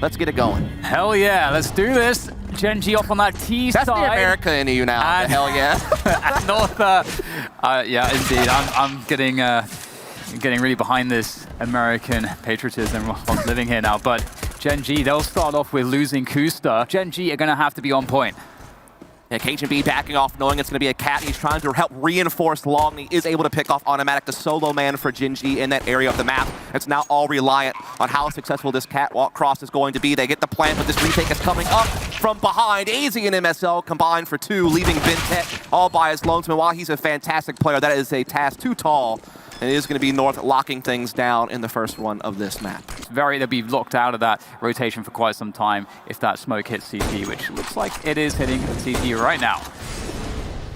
Let's get it going. Hell yeah, let's do this. Gen.G off on that T side. That's the America in you now. And hell yeah. at North, yeah, indeed. I'm getting really behind this American patriotism while living here now. But Gen.G, they'll start off with losing Kusta. Gen.G are going to have to be on point. Yeah, Gen.G backing off, knowing it's going to be a cat. He's trying to help reinforce Long. He is able to pick off Automatic, the solo man for Gen.G in that area of the map. It's now all reliant on how successful this catwalk cross is going to be. They get the plan, but this retake is coming up from behind. AZ and MSL combined for 2, leaving Vintet all by his lonesman. While he's a fantastic player, that is a task too tall. And it is going to be North locking things down in the first one of this map. They'll be locked out of that rotation for quite some time if that smoke hits CT, which looks like it is hitting CT right now.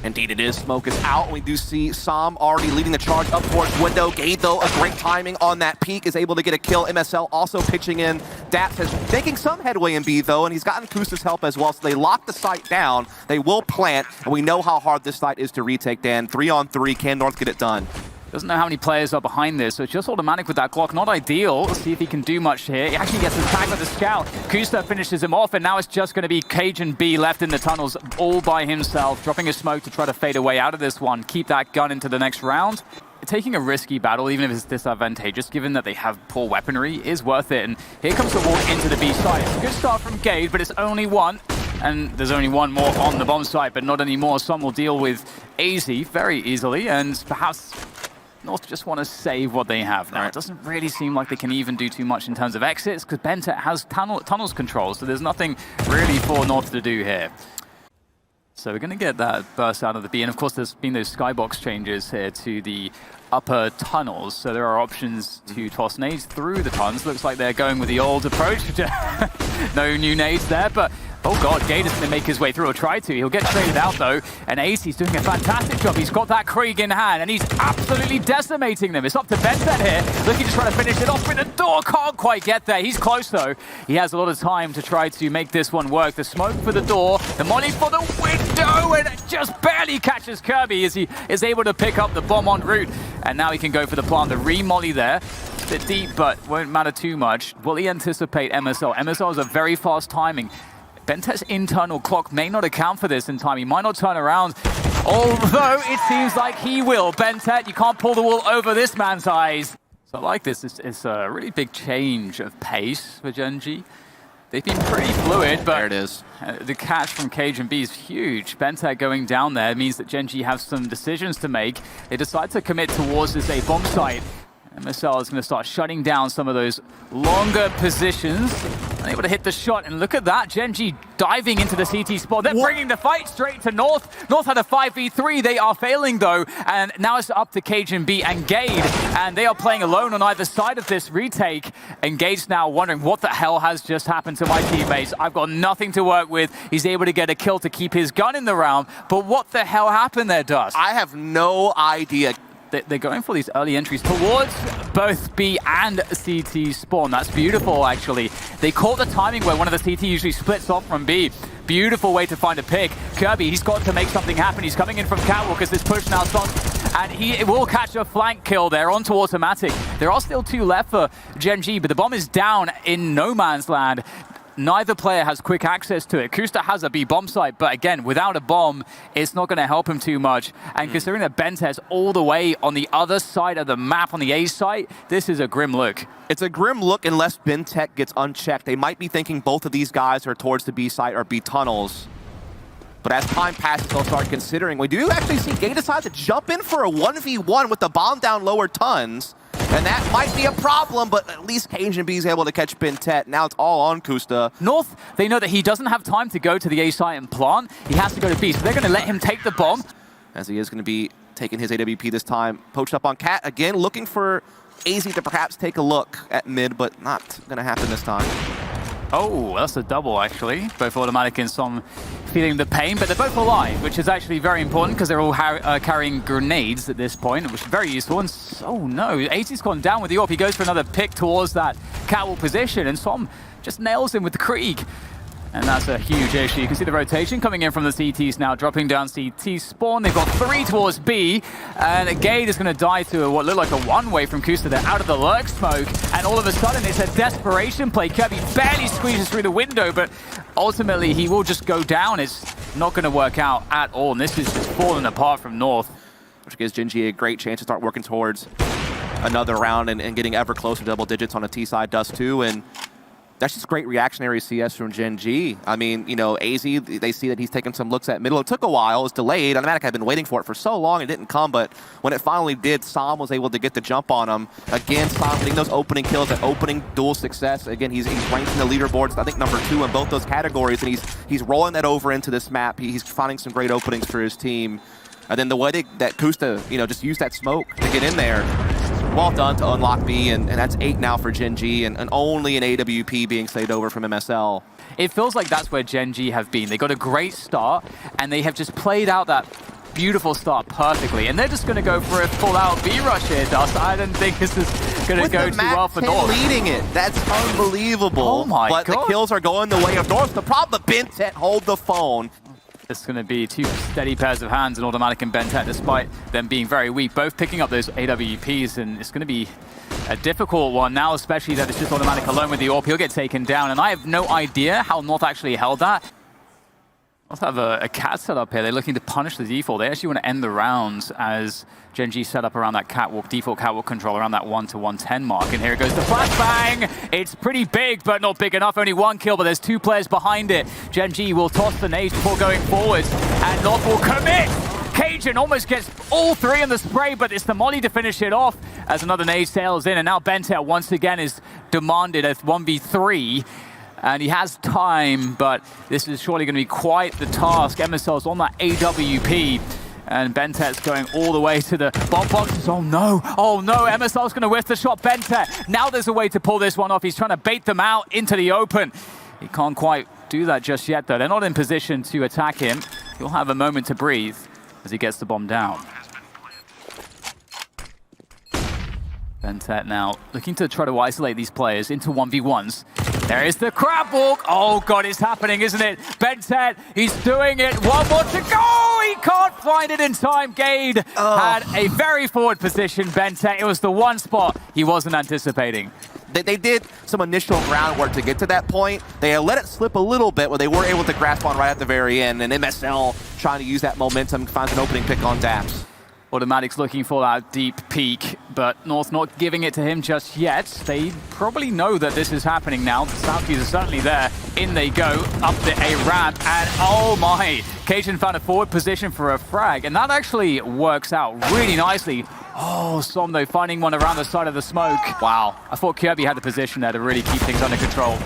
Indeed it is. Smoke is out. We do see Sam already leading the charge up towards window. Gade, though, a great timing on that peak, is able to get a kill. MSL also pitching in. Daps is making some headway in B, though, and he's gotten Kusta's help as well, so they lock the site down. They will plant, and we know how hard this site is to retake, Dan. 3-on-3. Can North get it done? Doesn't know how many players are behind this, so it's just automatic with that Glock. Not ideal. Let's see if he can do much here. He actually gets his tag with the scout. Kusta finishes him off, and now it's just going to be Gen.G left in the tunnels all by himself, dropping a smoke to try to fade away out of this one. Keep that gun into the next round. Taking a risky battle, even if it's disadvantageous, given that they have poor weaponry, is worth it. And here comes the walk into the B side. It's a good start from Gade, but it's only one. And there's only one more on the bomb site, but not anymore. Some will deal with AZ very easily, and perhaps North just want to save what they have now. It doesn't really seem like they can even do too much in terms of exits, because Bentet has tunnels control, so there's nothing really for North to do here. So we're going to get that burst out of the B, and of course there's been those skybox changes here to the upper tunnels, so there are options to toss nades through the tunnels. Looks like they're going with the old approach. No new nades there, but oh god, Gade is going to make his way through, or try to. He'll get traded out though, and AC's doing a fantastic job. He's got that Krieg in hand, and he's absolutely decimating them. It's up to Bentet here, looking to try to finish it off with the door. Can't quite get there. He's close though. He has a lot of time to try to make this one work. The smoke for the door, the molly for the window, and it just barely catches Kirby as he is able to pick up the bomb en route. And now he can go for the plant. The re-molly there. A bit deep, but won't matter too much. Will he anticipate MSL? MSL is a very fast timing. Bentet's internal clock may not account for this in time. He might not turn around, although it seems like he will. Bentet, you can't pull the wool over this man's eyes. So I like this. It's a really big change of pace for Gen.G. They've been pretty fluid, but there it is. The catch from Gen.B is huge. Bentet going down there means that Gen.G have some decisions to make. They decide to commit towards this A bomb site. MSL is going to start shutting down some of those longer positions. Able to hit the shot, and look at that. Gen.G diving into the CT spot. They're bringing the fight straight to North. North had a 5v3. They are failing though, and now it's up to Gen.B and Gade, and they are playing alone on either side of this retake. And Gade's now wondering, what the hell has just happened to my teammates? I've got nothing to work with. He's able to get a kill to keep his gun in the round, but what the hell happened there, Dust? I have no idea. They're going for these early entries towards both B and CT spawn. That's beautiful, actually. They caught the timing where one of the CT usually splits off from B. Beautiful way to find a pick. Kirby, he's got to make something happen. He's coming in from Catwalk as this push now starts, and he will catch a flank kill there onto Automatic. There are still 2 left for Gen.G, but the bomb is down in no man's land. Neither player has quick access to it. Kusta has a B bomb site, but again, without a bomb, it's not going to help him too much. And considering that Bentet's all the way on the other side of the map on the A site, this is a grim look. It's a grim look unless Bentet gets unchecked. They might be thinking both of these guys are towards the B site or B tunnels. But as time passes, they'll start considering. We do actually see Gade decide to jump in for a 1v1 with the bomb down lower tons. And that might be a problem, but at least Gen.B is able to catch Bentet. Now it's all on Kusta. North, they know that he doesn't have time to go to the A site and plant. He has to go to B, so they're going to let him take the bomb. As he is going to be taking his AWP this time. Poached up on Cat. Again, looking for AZ to perhaps take a look at mid, but not going to happen this time. Oh, that's a double, actually. Both Automatic and Som feeling the pain, but they're both alive, which is actually very important because they're all carrying grenades at this point, which is very useful. And oh no, AZ's gone down with the AWP. He goes for another pick towards that catwalk position, and Som just nails him with the Krieg. And that's a huge issue. You can see the rotation coming in from the CTs now, dropping down CT spawn. They've got 3 towards B, and Gade is going to die to what looked like a one-way from Kusta. They're out of the lurk smoke, and all of a sudden it's a desperation play. Kirby barely squeezes through the window, but ultimately he will just go down. It's not going to work out at all, and this is just falling apart from North. Which gives Gen.G a great chance to start working towards another round and getting ever closer to double digits on a T side, Dust 2, and that's just great reactionary CS from Gen.G. I mean, you know, AZ, they see that he's taking some looks at middle. It took a while. It was delayed. Anaheima had been waiting for it for so long. It didn't come, but when it finally did, Sam was able to get the jump on him. Again, Sam getting those opening kills, that opening duel success. Again, he's ranked in the leaderboards, I think number 2 in both those categories, and he's rolling that over into this map. He's finding some great openings for his team. And then the way that Kusta, you know, just used that smoke to get in there. Well done to unlock B, and that's 8 now for Gen.G, and only an AWP being saved over from MSL. It feels like that's where Gen.G have been. They got a great start, and they have just played out that beautiful start perfectly, and they're just going to go for a full-out B-rush here, Dust. I don't think this is going to go too well for North. Leading it, that's unbelievable. Oh my God. But the kills are going the way of North. The problem, Bentet, hold the phone. It's going to be 2 steady pairs of hands in Automatic and Bentet, despite them being very weak, both picking up those AWPs, and it's going to be a difficult one now, especially that it's just Automatic alone with the AWP. He'll get taken down, and I have no idea how North actually held that. North have a cat set up here. They're looking to punish the default. They actually want to end the rounds as Gen.G set up around that catwalk, default catwalk control around that 1 to 110 mark. And here it goes, the flashbang. It's pretty big, but not big enough. Only 1 kill, but there's 2 players behind it. Gen.G will toss the nades before going forwards, and North will commit. Cajun almost gets all 3 in the spray, but it's the molly to finish it off as another nade sails in. And now Bentet once again is demanded as 1v3. And he has time, but this is surely going to be quite the task. MSL's on that AWP, and Bentet's going all the way to the bomb boxes. Oh no, MSL's going to whiff the shot. Bentet, now there's a way to pull this one off. He's trying to bait them out into the open. He can't quite do that just yet, though. They're not in position to attack him. He'll have a moment to breathe as he gets the bomb down. Bentet now looking to try to isolate these players into 1v1s. There is the crab walk. Oh God, it's happening, isn't it? Bentet, he's doing it. 1 more to go. He can't find it in time. Gade had a very forward position. Bentet, it was the one spot he wasn't anticipating. They did some initial groundwork to get to that point. They let it slip a little bit where they were able to grasp on right at the very end, and MSL trying to use that momentum, finds an opening pick on Daps. Automatic's looking for that deep peek, but North not giving it to him just yet. They probably know that this is happening now. The Southkeys are certainly there. In they go, up a ramp, and oh my! Cajun found a forward position for a frag, and that actually works out really nicely. Oh, Som though, finding one around the side of the smoke. Wow, I thought Kirby had the position there to really keep things under control.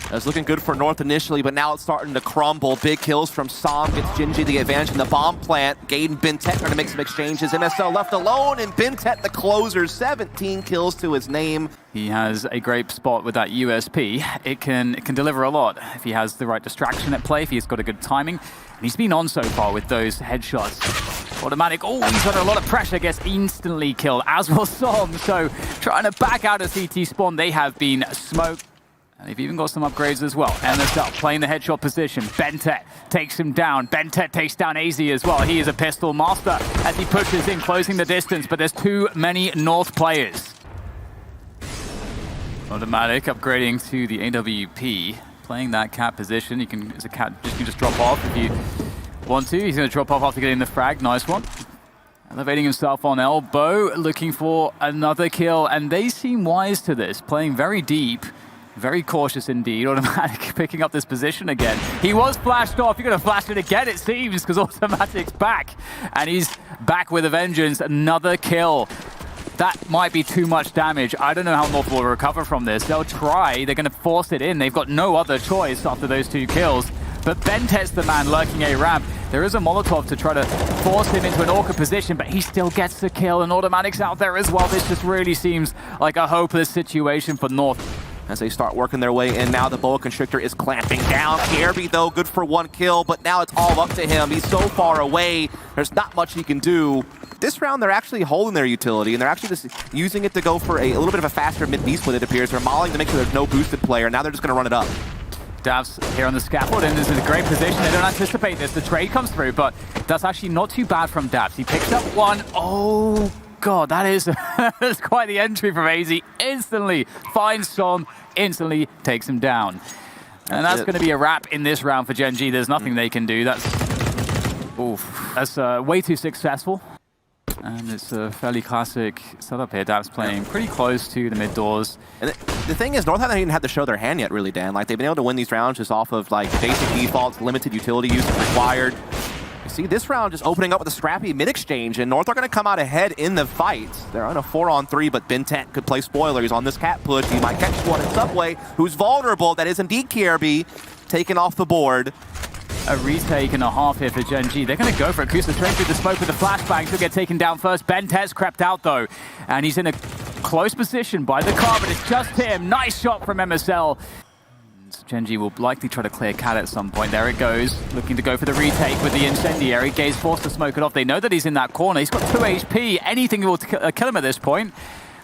It was looking good for North initially, but now it's starting to crumble. Big kills from Sam gets Gen.G the advantage in the bomb plant. Gade and Bentet trying to make some exchanges. MSL left alone, and Bentet the closer, 17 kills to his name. He has a great spot with that USP. It can deliver a lot if he has the right distraction at play, if he's got a good timing. And he's been on so far with those headshots. Automatic, oh, he's under a lot of pressure, gets instantly killed, as will Som. So trying to back out of CT spawn, they have been smoked. And they've even got some upgrades as well. MSL playing the headshot position. Bentet takes him down. Bentet takes down AZ as well. He is a pistol master as he pushes in, closing the distance, but there's too many North players. Automatic upgrading to the AWP. Playing that cat position. You can, as a cat, you can just drop off if you want to. He's going to drop off after getting the frag. Nice one. Elevating himself on elbow, looking for another kill. And they seem wise to this, playing very deep. Very cautious indeed. Automatic picking up this position again. He was flashed off. You're going to flash it again, it seems, because Automatic's back. And he's back with a vengeance. Another kill. That might be too much damage. I don't know how North will recover from this. They'll try. They're going to force it in. They've got no other choice after those 2 kills. But Bentet's the man lurking a ramp. There is a Molotov to try to force him into an awkward position, but he still gets the kill. And Automatic's out there as well. This just really seems like a hopeless situation for North. As they start working their way in, now the Boa Constrictor is clamping down. Kirby, though, good for 1 kill, but now it's all up to him. He's so far away, there's not much he can do. This round, they're actually holding their utility, and they're actually just using it to go for a little bit of a faster mid-B split, it appears. They're mauling to make sure there's no boosted player. Now they're just going to run it up. Davs here on the scaffold, and is in a great position. They don't anticipate this. The trade comes through, but that's actually not too bad from Davs. He picks up one. Oh, God, that is that's quite the entry from AZ. Instantly finds Som, instantly takes him down. And that's going to be a wrap in this round for Gen.G. There's nothing they can do. That's way too successful. And it's a fairly classic setup here. Davs playing pretty close to the mid doors. And the thing is, North haven't even had to show their hand yet, really, Dan. Like, they've been able to win these rounds just off of, like, basic defaults, limited utility use required. You see this round just opening up with a scrappy mid-exchange, and North are going to come out ahead in the fight. They're on a 4-on-3, but Ben10 could play spoiler. He's on this cat push. He might catch one in Subway, who's vulnerable. That is indeed KRB, taken off the board. A retake and a half here for Gen.G. They're going to go for it. Kusa straight through the smoke with the flashbang. He'll get taken down first. Ben10's crept out, though, and he's in a close position by the car, but it's just him. Nice shot from MSL. Gen.G will likely try to clear cat at some point. There it goes, looking to go for the retake with the incendiary. Gaze forced to smoke it off. They know that he's in that corner. He's got 2 HP. Anything will kill him at this point.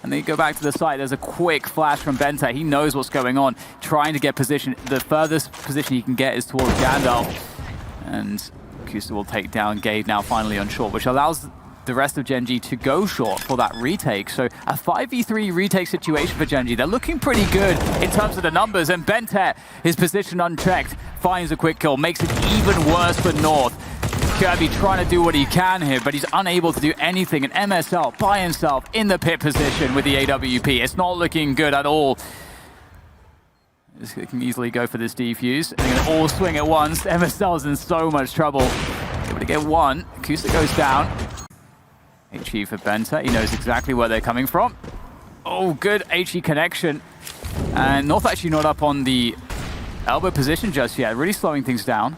And they go back to the site. There's a quick flash from Benta. He knows what's going on, trying to get position. The furthest position he can get is towards Gandalf. And Kusa will take down Gabe now finally on short, which allows the rest of Gen.G to go short for that retake. So a 5v3 retake situation for Gen.G. They're looking pretty good in terms of the numbers, and Benta, his position unchecked, finds a quick kill, makes it even worse for North. Kirby trying to do what he can here, but he's unable to do anything, and MSL by himself in the pit position with the AWP. It's not looking good at all. They can easily go for this defuse, and they're going to all swing at once. MSL's in so much trouble. Able to get one. Kusa goes down. HE for Benta. He knows exactly where they're coming from. Oh, good HE connection. And North actually not up on the elbow position just yet. Really slowing things down.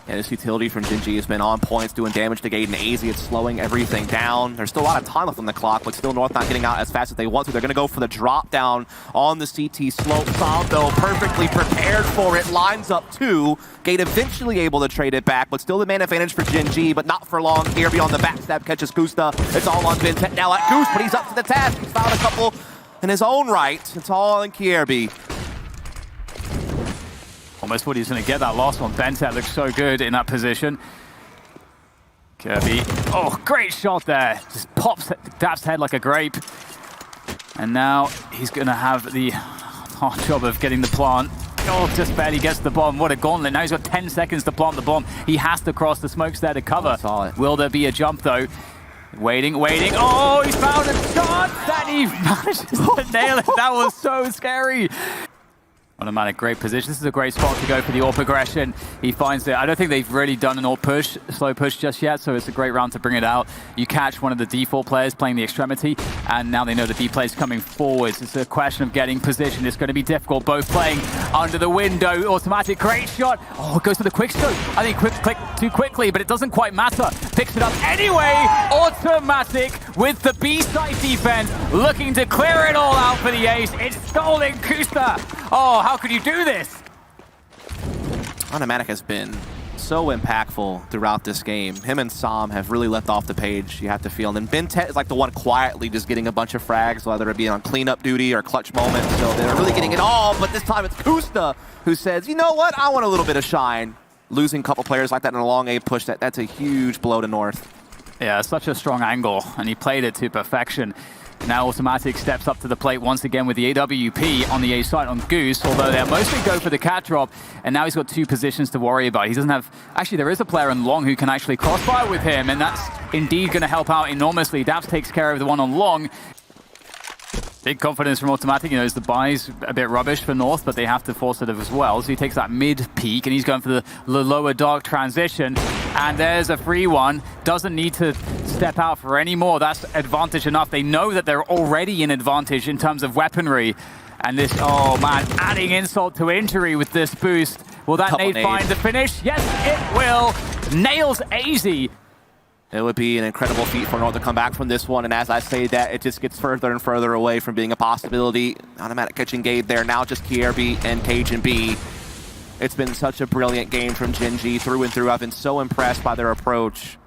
Yeah, this utility from Gen.G has been on points, doing damage to Gade and AZ. It's slowing everything down. There's still a lot of time left on the clock, but still North not getting out as fast as they want to. They're going to go for the drop down on the CT slope. Som, though, perfectly prepared for it. Lines up 2. Gade eventually able to trade it back, but still the man advantage for Gen.G, but not for long. KRB on the backstab catches Gusta. It's all on Ben10 now at Goose, but he's up to the task. He's found a couple in his own right. It's all on KRB. Almost thought he was going to get that last one. Benta looks so good in that position. Kirby. Oh, great shot there. Just pops Dav's head like a grape. And now he's going to have the hard job of getting the plant. Oh, just barely gets the bomb. What a gauntlet. Now he's got 10 seconds to plant the bomb. He has to cross the smokes there to cover. Will there be a jump, though? Waiting. Oh, he found a shot! That he manages to nail it. That was so scary. Automatic, great position. This is a great spot to go for the AWP progression. He finds it. I don't think they've really done an AWP push, slow push just yet, so it's a great round to bring it out. You catch one of the default players playing the extremity, and now they know the D player's coming forwards. It's a question of getting position. It's going to be difficult. Both playing under the window. Automatic, great shot. Oh, it goes for the quick scope. I think quick click too quickly, but it doesn't quite matter. Picks it up anyway. Automatic with the B-side defense, looking to clear it all out for the ace. It's stolen Kusta. Oh, how could you do this? Automatic has been so impactful throughout this game. Him and Som have really left off the page, you have to feel. And then Ben10 is like the one quietly just getting a bunch of frags, whether it be on cleanup duty or clutch moments. So they're really getting it all, but this time it's Kusta who says, you know what, I want a little bit of shine. Losing a couple players like that in a long A push, that's a huge blow to North. Yeah, such a strong angle, and he played it to perfection. Now Automatic steps up to the plate once again with the AWP on the A side on Goose, although they'll mostly go for the cat drop, and now he's got 2 positions to worry about. He doesn't have... Actually, there is a player on long who can actually crossfire with him, and that's indeed going to help out enormously. Davs takes care of the one on long. Big confidence from Automatic. You know, the buy's a bit rubbish for North, but they have to force it as well. So he takes that mid peak, and he's going for the lower dark transition. And there's a free one. Doesn't need to step out for any more. That's advantage enough. They know that they're already in advantage in terms of weaponry. And this, oh man, adding insult to injury with this boost. Will that nade find the finish? Yes, it will. Nails AZ. It would be an incredible feat for North to come back from this one, and as I say that, it just gets further and further away from being a possibility. Automatic catching Gabe there, now just KRB and KG&B. It's been such a brilliant game from Gen.G through and through. I've been so impressed by their approach,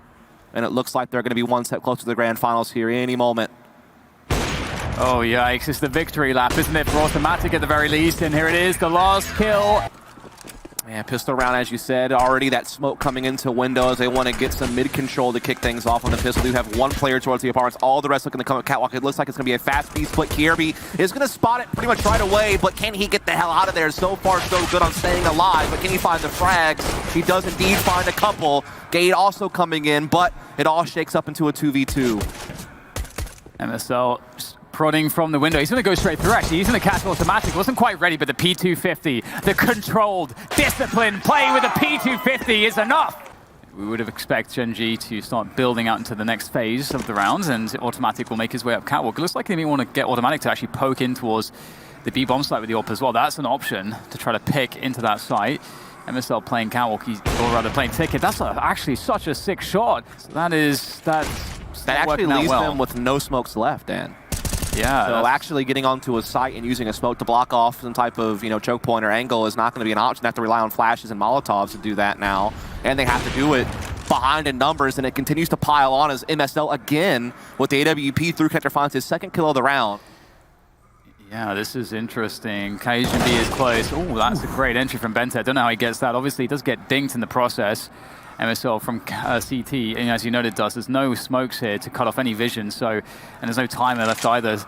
and it looks like they're going to be one step closer to the grand finals here any moment. Oh yikes, it's the victory lap, isn't it, for Automatic at the very least, and here it is, the last kill. Man, pistol round, as you said, already that smoke coming into windows. They want to get some mid-control to kick things off on the pistol. You have one player towards the apartments. All the rest looking to come up catwalk. It looks like it's going to be a fast speed split. Kierby is going to spot it pretty much right away, but can he get the hell out of there? So far, so good on staying alive, but can he find the frags? He does indeed find a couple. Gade also coming in, but it all shakes up into a 2v2. MSL prodding from the window. He's going to go straight through, actually. He's going to catch automatic. Wasn't quite ready, but the P250, the controlled, disciplined play with the P250 is enough. We would have expected Gen.G to start building out into the next phase of the rounds, and automatic will make his way up catwalk. It looks like they may want to get automatic to actually poke in towards the B-bomb site with the AWP as well. That's an option to try to pick into that site. MSL playing catwalk, or rather playing ticket. That's actually such a sick shot. So that actually leaves them with no smokes left, Dan. Yeah. So actually getting onto a site and using a smoke to block off some type of, choke point or angle is not going to be an option. They have to rely on flashes and Molotovs to do that now. And they have to do it behind in numbers, and it continues to pile on as MSL again with the AWP through Connector finds his second kill of the round. Yeah, this is interesting. Gen.G is close. Oh, that's a great entry from Bente. Don't know how he gets that. Obviously, he does get dinked in the process. MSL from CT, and as you noted, there's no smokes here to cut off any vision, and there's no timer left either.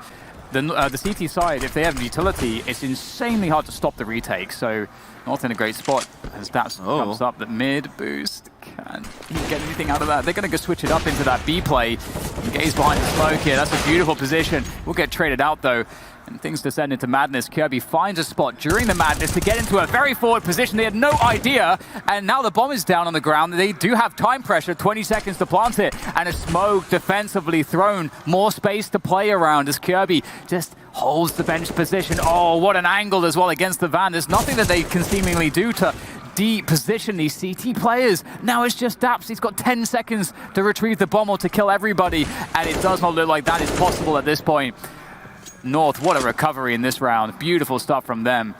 The CT side, if they have utility, it's insanely hard to stop the retake, so not in a great spot as Daps comes up. The mid boost, can he get anything out of that? They're going to go switch it up into that B play. Gaze behind the smoke here, that's a beautiful position. We'll get traded out though. And things descend into madness. Kierby finds a spot during the madness to get into a very forward position. They had no idea, and now the bomb is down on the ground. They do have time pressure, 20 seconds to plant it, and a smoke defensively thrown. More space to play around as Kierby just holds the bench position. Oh, what an angle as well against the van. There's nothing that they can seemingly do to de-position these CT players. Now it's just Daps. He's got 10 seconds to retrieve the bomb or to kill everybody, and it does not look like that is possible at this point. North, what a recovery in this round. Beautiful stuff from them.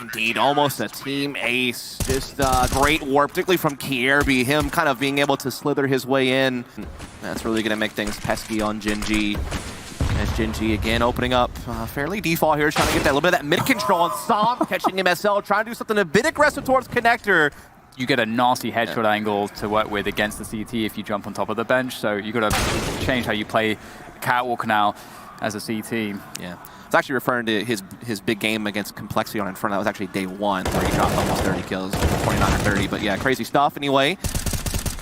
Indeed, almost a team ace. Just great work, particularly from Kierby. Him kind of being able to slither his way in. That's really going to make things pesky on Gen.G. As Gen.G again opening up fairly default here, trying to get that little bit of that mid-control. And Som catching MSL, trying to do something a bit aggressive towards Connector. You get a nasty headshot angle to work with against the CT if you jump on top of the bench. So you got to change how you play catwalk now as a CT. Yeah. I was actually referring to his big game against Complexity on Inferno. That was actually day one where he dropped almost 30 kills, 29 or 30. But yeah, crazy stuff anyway.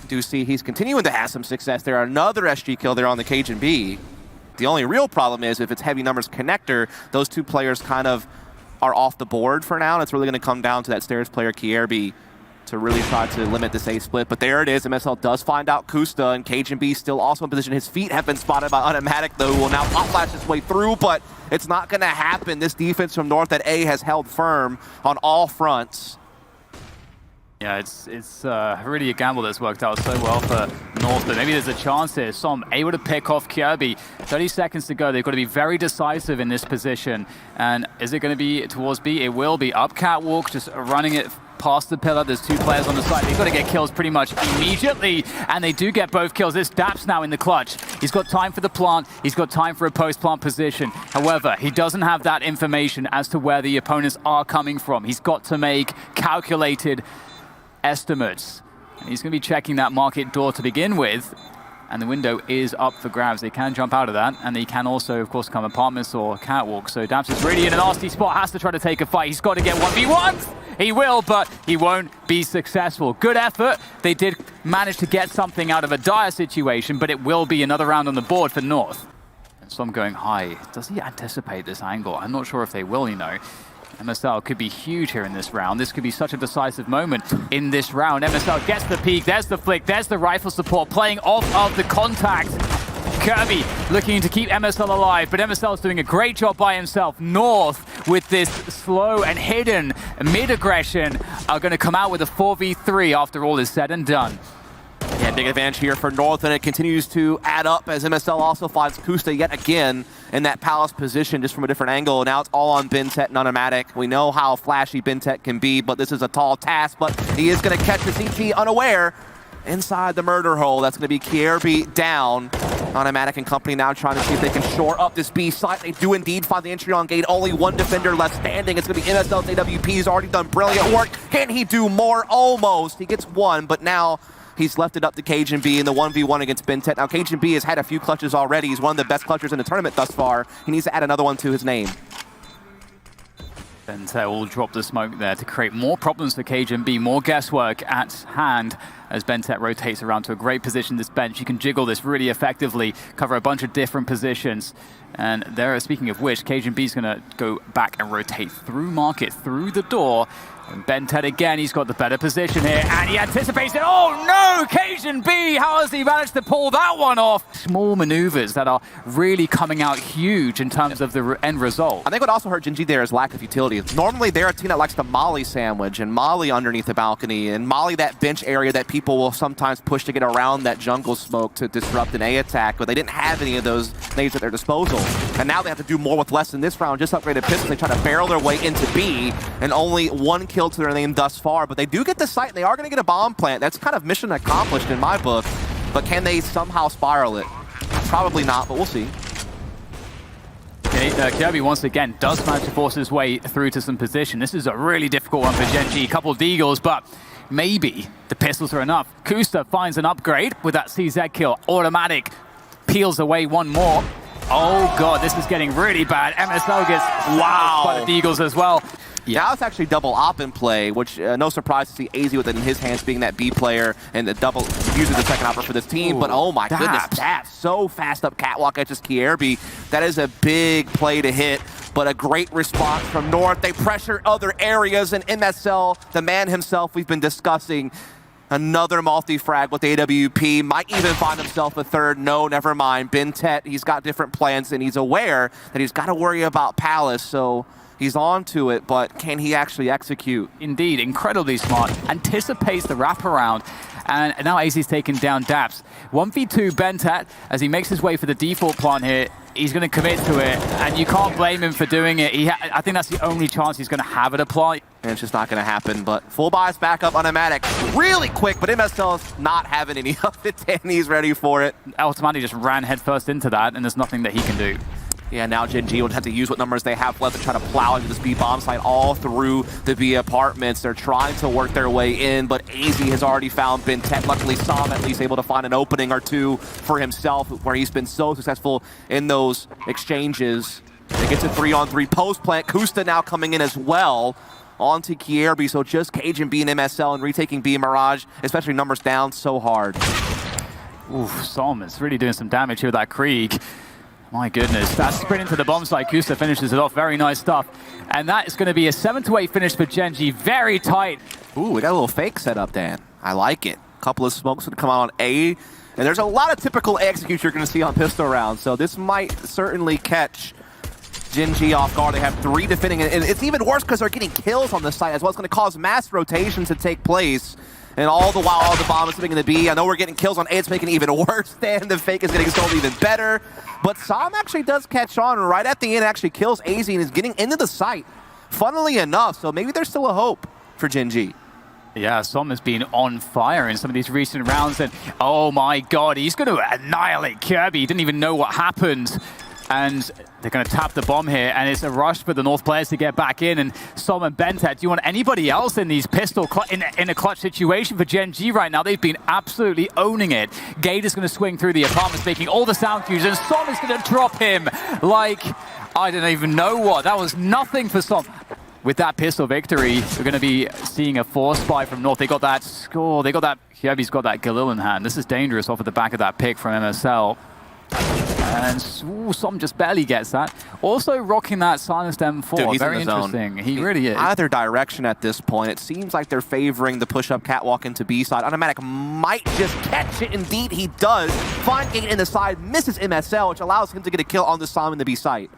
Do see he's continuing to have some success there. Another SG kill there on the Gen.B. The only real problem is if it's heavy numbers Connector, those two players kind of are off the board for now. And it's really going to come down to that stairs player Kierby to really try to limit this A split. But there it is. MSL does find out Kusta, and Gen.B still also in position. His feet have been spotted by Automatic, though, who will now pop flash his way through, but it's not going to happen. This defense from North at A has held firm on all fronts. Yeah, it's really a gamble that's worked out so well for North, but maybe there's a chance here. Som able to pick off Kierby. 30 seconds to go. They've got to be very decisive in this position. And is it going to be towards B? It will be. Up catwalk, just running it past the pillar. There's two players on the side. They've got to get kills pretty much immediately, and they do get both kills. This Daps now in the clutch. He's got time for the plant. He's got time for a post-plant position. However, he doesn't have that information as to where the opponents are coming from. He's got to make calculated estimates. He's going to be checking that market door to begin with, and the window is up for grabs. They can jump out of that, and they can also, of course, come apartments or catwalk. So Daps is really in a nasty spot, has to try to take a fight. He's got to get 1v1. He will, but he won't be successful. Good effort. They did manage to get something out of a dire situation, but it will be another round on the board for North. And Som going high. Does he anticipate this angle? I'm not sure if they will, MSL could be huge here in this round. This could be such a decisive moment in this round. MSL gets the peek, there's the flick, there's the rifle support, playing off of the contact. Kierby looking to keep MSL alive, but MSL is doing a great job by himself. North, with this slow and hidden mid-aggression, are going to come out with a 4v3 after all is said and done. Yeah, big advantage here for North, and it continues to add up as MSL also finds Kusta yet again in that Palace position, just from a different angle. Now it's all on Bintet and Automatic. We know how flashy Bintet can be, but this is a tall task, but he is going to catch the CT unaware inside the murder hole. That's going to be Kierby down. Automatic and company now trying to see if they can shore up this B site. They do indeed find the entry on gate. Only one defender left standing. It's going to be MSL's AWP. He's already done brilliant work. Can he do more? Almost. He gets one, but now he's left it up to Gen.G in the 1v1 against Ben-Tet. Now, Gen.G has had a few clutches already. He's one of the best clutchers in the tournament thus far. He needs to add another one to his name. Ben-Tet will drop the smoke there to create more problems for Gen.G, more guesswork at hand as Ben-Tet rotates around to a great position this bench. You can jiggle this really effectively, cover a bunch of different positions. And there, speaking of which, Gen.G is going to go back and rotate through market, through the door. And Ben-Tet again, he's got the better position here, and he anticipates it. Oh no, Gen.G, how has he managed to pull that one off? Small maneuvers that are really coming out huge in terms of the end result. I think what also hurt Gen.G there is lack of utility. Normally they're a team that likes to molly sandwich and molly underneath the balcony and molly that bench area that people will sometimes push to get around that jungle smoke to disrupt an A attack, but they didn't have any of those nades at their disposal. And now they have to do more with less in this round. Just upgraded pistols, they try to barrel their way into B, and only one kill to their name thus far, but they do get the site and they are going to get a bomb plant. That's kind of mission accomplished in my book, but can they somehow spiral it? Probably not, but we'll see. Kirby once again does manage to force his way through to some position. This is a really difficult one for Gen.G. Couple of deagles, but maybe the pistols are enough. Kusta finds an upgrade with that CZ kill. Automatic peels away one more. Oh god, this is getting really bad. MSL gets by the deagles as well. Yeah. Now it's actually double op in play, which no surprise to see AZ with it in his hands being that B player and the double using the second opper for this team. But oh my goodness, that's so fast up catwalk edges Kierby. That is a big play to hit, but a great response from North. They pressure other areas, and MSL, the man himself we've been discussing, another multi-frag with AWP, might even find himself a third. No, never mind. Ben-Tet, he's got different plans, and he's aware that he's got to worry about Palace, so he's on to it, but can he actually execute? Indeed, incredibly smart. Anticipates the wraparound, and now AZ's taken down Daps. 1v2 Ben-Tet as he makes his way for the default plant here. He's going to commit to it, and you can't blame him for doing it. I think that's the only chance he's going to have at a plant. And it's just not going to happen, but full bias back up Automatic. Really quick, but MSL's not having any of it, and he's ready for it. Automatic just ran headfirst into that, and there's nothing that he can do. Yeah, now Gen.G would have to use what numbers they have left to try to plow into this B bomb site all through the B apartments. They're trying to work their way in, but AZ has already found Ben-Tet. Luckily, Sam at least able to find an opening or two for himself, where he's been so successful in those exchanges. They get to 3-on-3 post plant. Kusta now coming in as well onto Kierby, so just Gen.G and MSL and retaking B Mirage, especially numbers down so hard. Oof, Sam is really doing some damage here with that Krieg. My goodness, that sprint into the bomb site. Kusta finishes it off. Very nice stuff. And that is going to be a 7-8 finish for Gen.G. Very tight. Ooh, we got a little fake set up, Dan. I like it. A couple of smokes would come out on A. And there's a lot of typical A executes you're going to see on pistol rounds. So this might certainly catch Gen.G off guard. They have 3 defending. And it's even worse because they're getting kills on the site as well. It's going to cause mass rotations to take place. And all the while, all the bomb is sitting in the B. I know we're getting kills on A. It's making it even worse. Then the fake is getting sold even better. But Sam actually does catch on right at the end, actually kills AZ and is getting into the site, funnily enough. So maybe there's still a hope for Gen.G. Yeah, Som has been on fire in some of these recent rounds. And oh my god, he's going to annihilate Kirby. He didn't even know what happened. And they're going to tap the bomb here, and it's a rush for the North players to get back in. And Som and Ben-Tet, do you want anybody else in these pistol in a clutch situation for Gen.G right now? They've been absolutely owning it. Gate is going to swing through the apartments, making all the sound cues, and Som is going to drop him like, I don't even know what. That was nothing for Som. With that pistol victory, we're going to be seeing a force spy from North. They got that score. They got that. Kirby's got that Galil in hand. This is dangerous off of the back of that pick from MSL. And Som just barely gets that. Also rocking that silenced M4. Dude, he's very in the interesting. Zone. He really is. Either direction at this point. It seems like they're favoring the push-up catwalk into B side. Automatic might just catch it. Indeed, he does. Find Gate in the side, misses MSL, which allows him to get a kill on the Sam in the B site.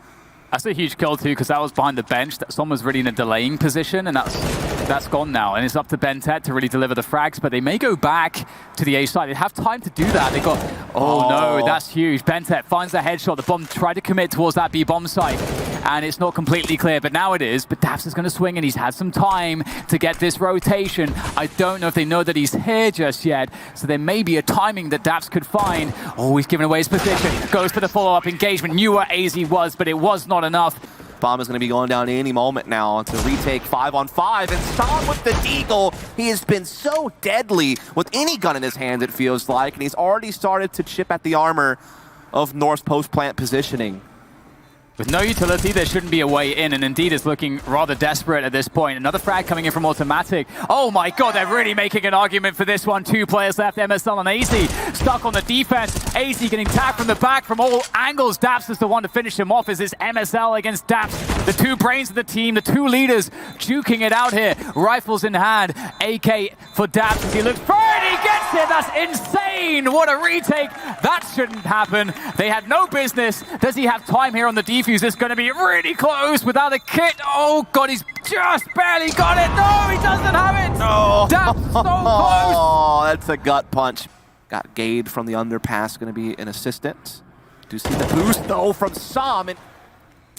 That's a huge kill too, because that was behind the bench. Som was really in a delaying position, and that's gone now. And it's up to Ben-Tet to really deliver the frags, but they may go back to the A side. They have time to do that. They got, oh no, that's huge. Ben-Tet finds a headshot. The bomb tried to commit towards that B bomb site. and it's not completely clear, but now it is. But Daps is going to swing, and he's had some time to get this rotation. I don't know if they know that he's here just yet, so there may be a timing that Daps could find. Oh, he's given away his position. Goes for the follow-up engagement. Knew where AZ was, but it was not enough. Bomb is going to be going down any moment now to retake 5-on-5, and Stom with the deagle. He has been so deadly with any gun in his hand, it feels like, and he's already started to chip at the armor of North's post-plant positioning. With no utility, there shouldn't be a way in, and Indeed is looking rather desperate at this point. Another frag coming in from Automatic. Oh my god, they're really making an argument for this one. 2 players left, MSL and AZ stuck on the defense. AZ getting tagged from the back from all angles. Daps is the one to finish him off. Is this MSL against Daps? The 2 brains of the team, the 2 leaders duking it out here. Rifles in hand. AK for Daps as he looks for it. He gets it. That's insane. What a retake. That shouldn't happen. They had no business. Does he have time here on the defense? Is going to be really close without a kit. Oh god, he's just barely got it. No, he doesn't have it. No. That's so close. Oh, that's a gut punch. Got Gade from the underpass, going to be an assistant. Do see the boost though from Sam, and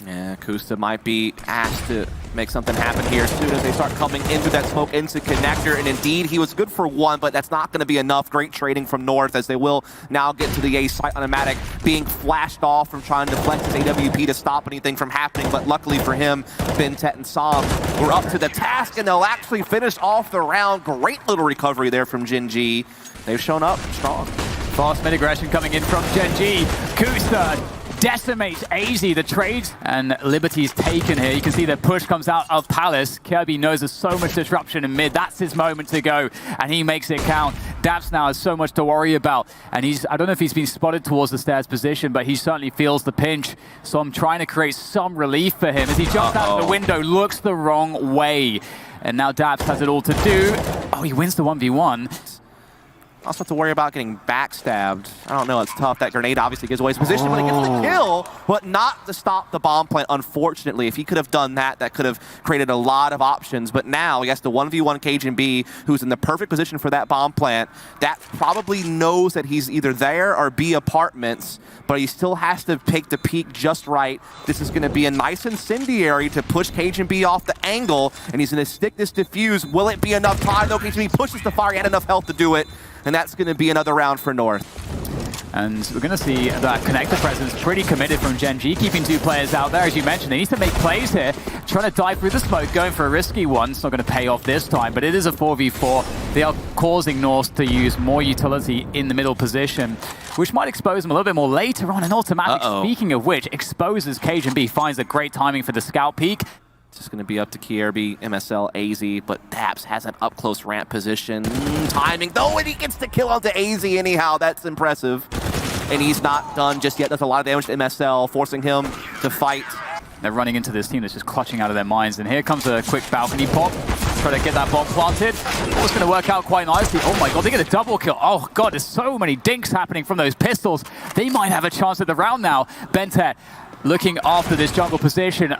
yeah, Kusta might be asked to make something happen here as soon as they start coming into that smoke into connector. And indeed, he was good for 1, but that's not going to be enough. Great trading from North as they will now get to the A site. Automatic being flashed off from trying to flex his AWP to stop anything from happening. But luckily for him, Bentet and Sam were up to the task, and they'll actually finish off the round. Great little recovery there from Gen.G. They've shown up strong. Fast mid-aggression coming in from Gen.G. Kusta decimates AZ, the trades and liberties taken here. You can see the push comes out of Palace. Kirby knows there's so much disruption in mid. That's his moment to go, and he makes it count. Daps now has so much to worry about, and I don't know if he's been spotted towards the stairs position, but he certainly feels the pinch. So I'm trying to create some relief for him as he jumps out of the window, looks the wrong way. And now Daps has it all to do. Oh, he wins the 1v1. Also have to worry about getting backstabbed. I don't know, it's tough. That grenade obviously gives away his position, but he gets the kill, but not to stop the bomb plant, unfortunately. If he could have done that, that could have created a lot of options. But now he has to 1v1 Gen.B, who's in the perfect position for that bomb plant. That probably knows that he's either there or B apartments, but he still has to pick the peak just right. This is going to be a nice incendiary to push Gen.B off the angle, and he's going to stick this diffuse. Will it be enough time, though? Gen.B pushes the fire. He had enough health to do it. And that's going to be another round for North. And we're going to see that connector presence pretty committed from Gen.G, keeping 2 players out there. As you mentioned, they need to make plays here. Trying to dive through the smoke, going for a risky one. It's not going to pay off this time, but it is a 4v4. They are causing North to use more utility in the middle position, which might expose them a little bit more later on. And Automatic, speaking of which, exposes Gen.B, finds a great timing for the scout peek. It's just going to be up to KRB, MSL, AZ, but Daps has an up-close ramp position. Timing, though, and he gets the kill onto AZ anyhow. That's impressive. And he's not done just yet. Does a lot of damage to MSL, forcing him to fight. They're running into this team that's just clutching out of their minds. And here comes a quick balcony pop. Try to get that bomb planted. Oh, it's going to work out quite nicely. Oh my god, they get a double kill. Oh god, there's so many dinks happening from those pistols. They might have a chance at the round now. Bentet looking after this jungle position.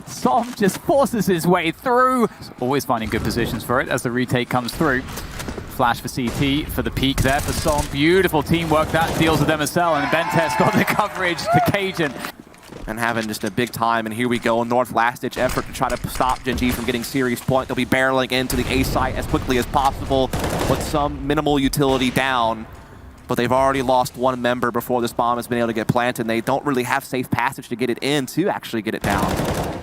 Som just forces his way through. Always finding good positions for it as the retake comes through. Flash for CT for the peak there for Som. Beautiful teamwork that deals with MSL, and Bentet's got the coverage to Cajun. And having just a big time, and here we go. North last-ditch effort to try to stop Gen.G from getting series point. They'll be barreling into the A site as quickly as possible with some minimal utility down. But they've already lost 1 member before this bomb has been able to get planted, and they don't really have safe passage to get it in to actually get it down.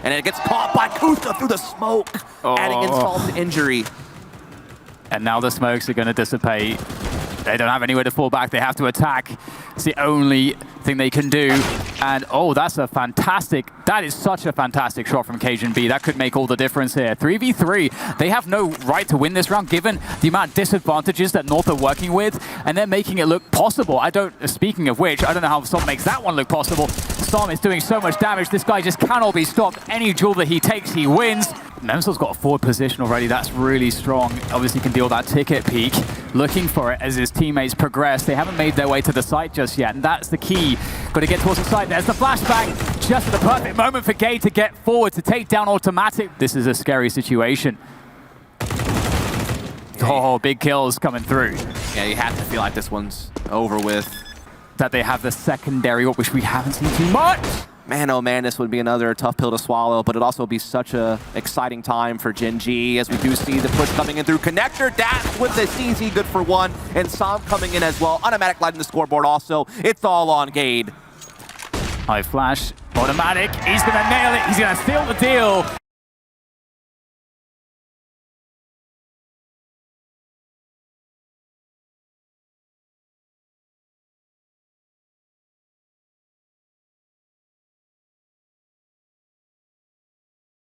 And it gets caught by Kusta through the smoke, adding insult to injury. And now the smokes are going to dissipate. They don't have anywhere to fall back. They have to attack. It's the only thing they can do. And oh, that is such a fantastic shot from Gen.B. That could make all the difference here. 3v3. They have no right to win this round given the amount of disadvantages that North are working with, and they're making it look possible. Speaking of which, I don't know how Som makes that one look possible. Som is doing so much damage. This guy just cannot be stopped. Any duel that he takes, he wins. Memsel's got a forward position already. That's really strong. Obviously can deal that ticket peek. Looking for it as his teammates progress. They haven't made their way to the site just yet, and that's the key. Got to get towards the site. There's the flashbang. Just at the perfect moment for Gade to get forward to take down Automatic. This is a scary situation. Oh, big kills coming through. Yeah, you have to feel like this one's over with. That they have the secondary, which we haven't seen too much. Man, oh man, this would be another tough pill to swallow, but it'd also be such a exciting time for Gen.G as we do see the push coming in through connector. Dash with the CZ, good for one, and Sam coming in as well. Automatic lighting the scoreboard also. It's all on Gade. High flash, automatic. He's going to nail it. He's going to seal the deal.